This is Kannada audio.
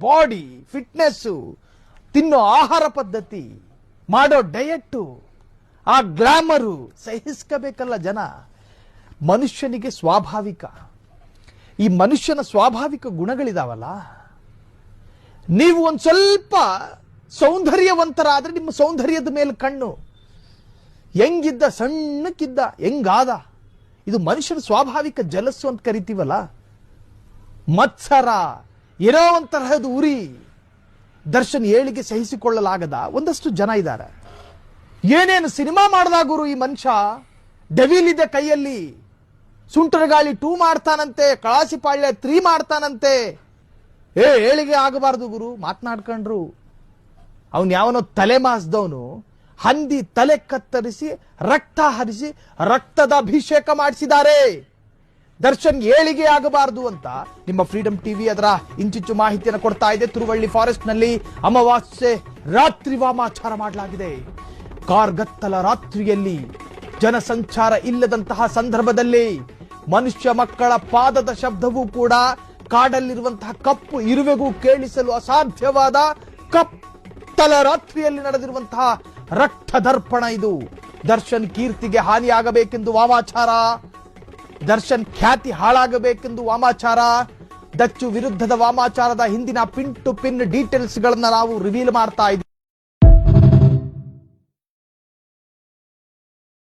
ಬಾಡಿ, ಫಿಟ್ನೆಸ್ಸು, ತಿನ್ನೋ ಆಹಾರ ಪದ್ಧತಿ, ಮಾಡೋ ಡಯಟ್ಟು, ಆ ಗ್ಲಾಮರು ಸಹಿಸ್ಕೋಬೇಕಲ್ಲ ಜನ. ಮನುಷ್ಯನಿಗೆ ಸ್ವಾಭಾವಿಕ, ಈ ಮನುಷ್ಯನ ಸ್ವಾಭಾವಿಕ ಗುಣಗಳಿದಾವಲ್ಲ, ನೀವು ಒಂದು ಸ್ವಲ್ಪ ಸೌಂದರ್ಯವಂತರಾದ್ರೆ ನಿಮ್ಮ ಸೌಂದರ್ಯದ ಮೇಲೆ ಕಣ್ಣು, ಹೆಂಗಿದ್ದ ಸಣ್ಣಕ್ಕಿದ್ದ ಹೆಂಗಾದ, ಇದು ಮನುಷ್ಯನ ಸ್ವಾಭಾವಿಕ ಜಲಸ್ಸು ಅಂತ ಕರಿತೀವಲ್ಲ. ಮತ್ಸರ, ಏನೋ ಒಂತರಹದ ಉರಿ, ದರ್ಶನ್ ಏಳಿಗೆ ಸಹಿಸಿಕೊಳ್ಳಲಾಗದ ಒಂದಷ್ಟು ಜನ ಇದ್ದಾರೆ. ಏನೇನು ಸಿನಿಮಾ ಮಾಡ್ದಾಗ ಗುರು ಈ ಮನುಷ್ಯ, ಡೆವಿಲ್ ಇದೆ ಕೈಯಲ್ಲಿ, ಸುಂಟರಗಾಳಿ 2 ಮಾಡ್ತಾನಂತೆ, ಕಳಾಸಿಪಾಳ್ಯ 3 ಮಾಡ್ತಾನಂತೆ. ಏಳಿಗೆ ಆಗಬಾರ್ದು ಗುರು ಮಾತನಾಡ್ಕೊಂಡ್ರು. ಅವನ್ ಯಾವನೋ ತಲೆ ಮಾಸ್ದವನು ಹಂದಿ ತಲೆ ಕತ್ತರಿಸಿ ರಕ್ತ ಹರಿಸಿ ರಕ್ತದ ಅಭಿಷೇಕ ಮಾಡಿಸಿದ್ದಾರೆ. ದರ್ಶನ್ ಏಳಿಗೆ ಆಗಬಾರದು ಅಂತ ನಿಮ್ಮ ಫ್ರೀಡಂ ಟಿವಿ ಅದರ ಇಂಚಿಂಚು ಮಾಹಿತಿಯನ್ನು ಕೊಡ್ತಾ ಇದೆ. ತಿರುವಳ್ಳಿ ಫಾರೆಸ್ಟ್ ನಲ್ಲಿ ಅಮಾವಾಸ್ಯೆ ರಾತ್ರಿ ವಾಮಾಚಾರ ಮಾಡಲಾಗಿದೆ. ಕಾರ್ಗತ್ತಲ ರಾತ್ರಿಯಲ್ಲಿ ಜನಸಂಚಾರ ಇಲ್ಲದಂತಹ ಸಂದರ್ಭದಲ್ಲಿ ಮನುಷ್ಯ ಮಕ್ಕಳ ಪಾದದ ಶಬ್ದವೂ ಕೂಡ ಕಾಡಲ್ಲಿರುವಂತಹ ಕಪ್ಪು ಇರುವೆಗೂ ಕೇಳಿಸಲು ಅಸಾಧ್ಯವಾದ ಕತ್ತಲ ರಾತ್ರಿಯಲ್ಲಿ ನಡೆದಿರುವಂತಹ ರಕ್ತದರ್ಪಣ ಇದು. ದರ್ಶನ್ ಕೀರ್ತಿಗೆ ಹಾನಿಯಾಗಬೇಕೆಂದು ವಾಮಾಚಾರ, ದರ್ಶನ್ ಖ್ಯಾತಿ ಹಾಳಾಗಬೇಕೆಂದು ವಾಮಾಚಾರ. ದಚ್ಚು ವಿರುದ್ಧದ ವಾಮಾಚಾರದ ಹಿಂದಿನ ಪಿನ್ ಟು ಪಿನ್ ಡೀಟೇಲ್ಸ್ ಗಳನ್ನ ನಾವು ರಿವೀಲ್ ಮಾಡ್ತಾ ಇದ್ದೀವಿ.